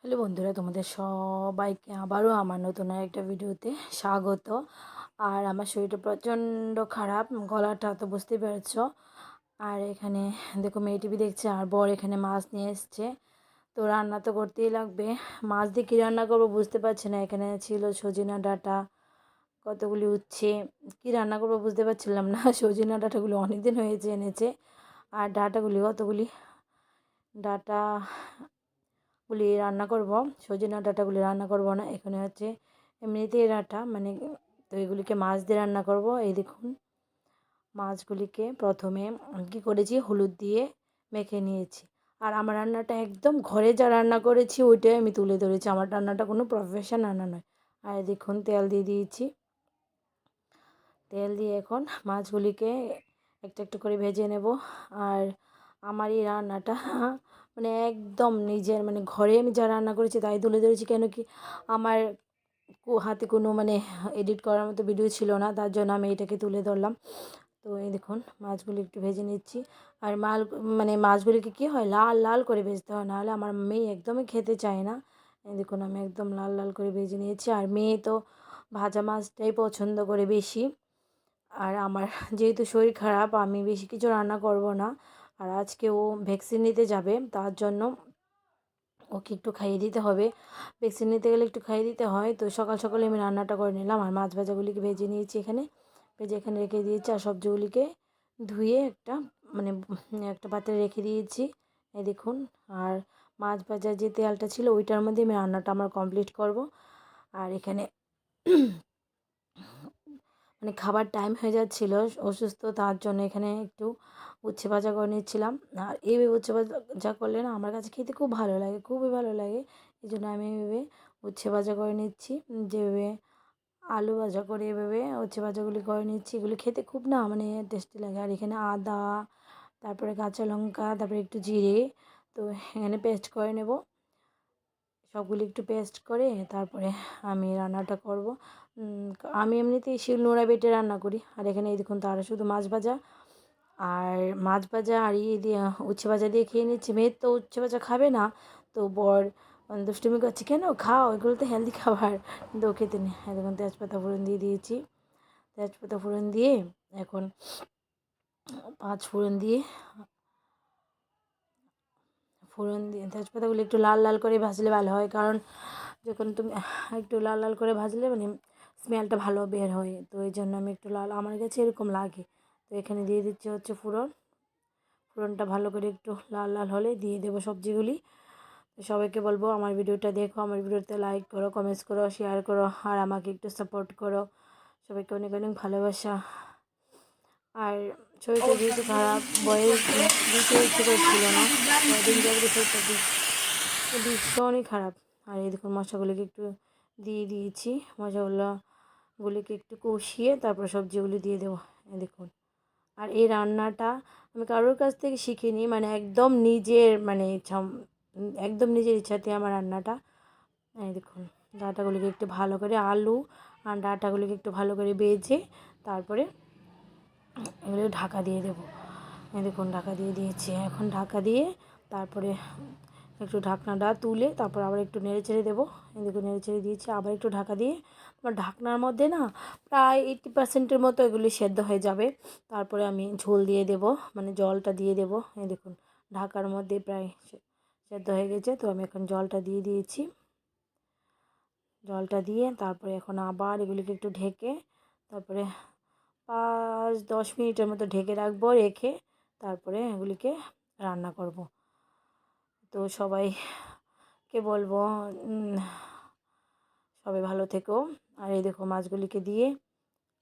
Hello বন্ধুরা, তোমাদের সবাইকে আবারও আমার নতুন একটা ভিডিওতে স্বাগত। আর আমার শরীরটা প্রচণ্ড খারাপ, গলাটা তো বুঝতেই পারছো। আর এখানে দেখো মেয়ে টিভি দেখছে, আর বর এখানে মাছ নিয়ে এসছে। তো রান্না তো করতেই লাগবে। মাছ দিয়ে কী রান্না করবো বুঝতে পারছি না। এখানে ছিল সজনা ডাঁটা, কতগুলি উচ্ছে। কী রান্না করবো বুঝতে পারছিলাম না। সজনা ডাঁটাগুলো অনেক দিন হয়েছে এনেছে, আর ডাঁটাগুলি কতগুলি ডাঁটাগুলি রান্না করব। সজনা ডাঁটাগুলি রান্না করব না, এখানে হচ্ছে এমনিতেই ডাঁটা মানে। তো এগুলিকে মাছ দিয়ে রান্না করব। এই দেখুন, মাছগুলিকে প্রথমে কী করেছি, হলুদ দিয়ে মেখে নিয়েছি। আর আমার রান্নাটা একদম ঘরে যা রান্না করেছি ওইটাই আমি তুলে ধরেছি। আমার রান্নাটা কোনো প্রফেশন রান্না নয়। আর দেখুন তেল দিয়ে দিয়েছি। তেল দিয়ে এখন মাছগুলিকে একটু একটু করে ভেজে নেব। আর আমার এই রান্নাটা মানে একদম নিজের মানে ঘরে আমি যা রান্না করেছি তাই তুলে ধরেছি। কেন কি আমার হাতে কোনো মানে এডিট করার মতো ভিডিও ছিল না, তার জন্য আমি এটাকে তুলে ধরলাম। তো এই দেখুন মাছগুলি একটু ভেজে নিচ্ছি। আর মানে মাছগুলিকে কী হয়, লাল লাল করে ভেজতে হয়, নাহলে আমার মেয়ে একদমই খেতে চায় না। এই দেখুন আমি একদম লাল লাল করে ভেজে নিয়েছি। আর মেয়ে তো ভাজা মাছটাই পছন্দ করে বেশি। আর আমার যেহেতু শরীর খারাপ, আমি বেশি কিছু রান্না করব না। আর আজকে ও ভ্যাকসিন নিতে যাবে, তার জন্য ওকে একটু খাইয়ে দিতে হবে। ভ্যাকসিন নিতে গেলে একটু খাইয়ে দিতে হয়। তো সকাল সকালে আমি রান্নাটা করে নিলাম। আর মাছ ভাজাগুলিকে ভেজে নিয়েছি, ভেজে এখানে রেখে দিয়েছি। আর সবজিগুলিকে ধুয়ে মানে একটা পাত্রে রেখে দিয়েছি। এই দেখুন। আর মাছ ভাজার যে তেলটা ছিল ওইটার মধ্যে আমি রান্নাটা আমার কমপ্লিট করব। আর এখানে মানে খাবার টাইম হয়ে যাচ্ছিলো, অসুস্থ, তার জন্য এখানে একটু উচ্ছে ভাজা করে নিচ্ছিলাম। আর এইভাবে উচ্ছে ভাজা করলে না আমার কাছে খেতে খুব ভালো লাগে, খুবই ভালো লাগে। এই জন্য আমি এভাবে উচ্ছে ভাজা করে নিচ্ছি। যেভাবে আলু ভাজা করে এভাবে উচ্ছে ভাজাগুলি করে নিচ্ছি। এগুলি খেতে খুব না মানে টেস্টি লাগে। আর এখানে আদা, তারপরে কাঁচা লঙ্কা, তারপরে একটু জিরে, তো এখানে পেস্ট করে নেব। সবগুলি একটু পেস্ট করে তারপরে আমি রান্নাটা করব। আমি এমনিতেই শিলনোড়া বেটে রান্না করি। আর এখানে এই দেখুন তারা শুধু মাছ ভাজা আর ইয়ে দিয়ে উচ্ছে ভাজা দিয়ে খেয়ে নিচ্ছে। মেয়ের তো উচ্ছে ভাজা খাবে না, তো বর দুষ্টুমি করছে, কেন খাও, এগুলো তো হেলদি খাবার, কিন্তু ও খেতে নেই। দেখুন তেজপাতা ফোড়ন দিয়ে দিয়েছি। তেজপাতা ফোড়ন দিয়ে এখন পাঁচ ফোড়ন দিয়ে তেজপাতাগুলো একটু লাল লাল করে ভাজলে ভালো হয়। কারণ যখন তুমি একটু লাল লাল করে ভাজলে মানে স্মেলটা ভালো বের হয়। তো এই জন্য আমি একটু লাল, আমার কাছে এরকম লাগে। তো এখানে দিয়ে দিচ্ছি হচ্ছে ফোড়নটা ভালো করে একটু লাল লাল হলে দিয়ে দেবো সবজিগুলি। তো সবাইকে বলবো আমার ভিডিওটা দেখো, আমার ভিডিওতে লাইক করো, কমেন্টস করো, শেয়ার করো, আর আমাকে একটু সাপোর্ট করো। সবাইকে অনেক অনেক ভালোবাসা। আর শরীরটা যেহেতু খারাপ, বয়স দিতে ইচ্ছে করছিল না, কদিন যাবে শরীরটা ভীষণই খারাপ। আর এই দেখুন মশলাগুলিকে একটু দিয়ে দিয়েছি। মশলাগুলিকে একটু কষিয়ে তারপর সবজিগুলি দিয়ে দেবো। এই দেখুন। আর এই রান্নাটা আমি কারোর কাছ থেকে শিখিনি, মানে একদম নিজের মানে ইচ্ছা, একদম নিজের ইচ্ছাতে আমার রান্নাটা। এই দেখুন ডাঁটাগুলিকে একটু ভালো করে আলু আর ডাঁটাগুলিকে একটু ভালো করে ভেজে তারপরে এগুলো ঢাকা দিয়ে দেবো। এই দেখুন ঢাকা দিয়ে দিয়েছি। এখন ঢাকা দিয়ে তারপরে একটু ঢাকনাটা তুলে তারপর আবার একটু নেড়ে চেড়ে দেবো। এই দেখুন নেড়ে চেড়ে দিয়েছি, আবার একটু ঢাকা দিয়ে আমার ঢাকনার মধ্যে না প্রায় 80% মতো এগুলি সেদ্ধ হয়ে যাবে। তারপরে আমি ঝোল দিয়ে দেবো, মানে জলটা দিয়ে দেবো। এই দেখুন ঢাকার মধ্যে প্রায় সেদ্ধ হয়ে গেছে। তো আমি এখন জলটা দিয়ে দিয়েছি। জলটা দিয়ে তারপরে এখন আবার এগুলিকে একটু ঢেকে তারপরে 5-10 মিনিটের মতো ঢেকে রাখবো। রেখে তারপরে এগুলিকে রান্না করব। তো সবাইকে বলবো সবাই ভালো থেকো। আর এই দেখো মাছগুলিকে দিয়ে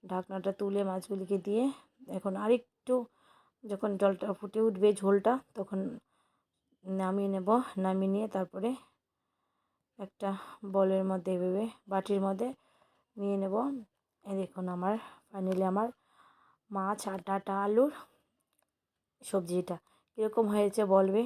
ঢাকনাটা তুলে মাছগুলিকে দিয়ে এখন আরেকটু যখন জলটা ফুটে উঠবে ঝোলটা, তখন নামিয়ে নেব। নামিয়ে নিয়ে তারপরে একটা বলের মধ্যে এভাবে বাটির মধ্যে নিয়ে নেব। এই দেখুন আমার ফাইনালি আমার মাছ আর ডাঁটা আলুর সবজিটা কীরকম হয়েছে বলবে।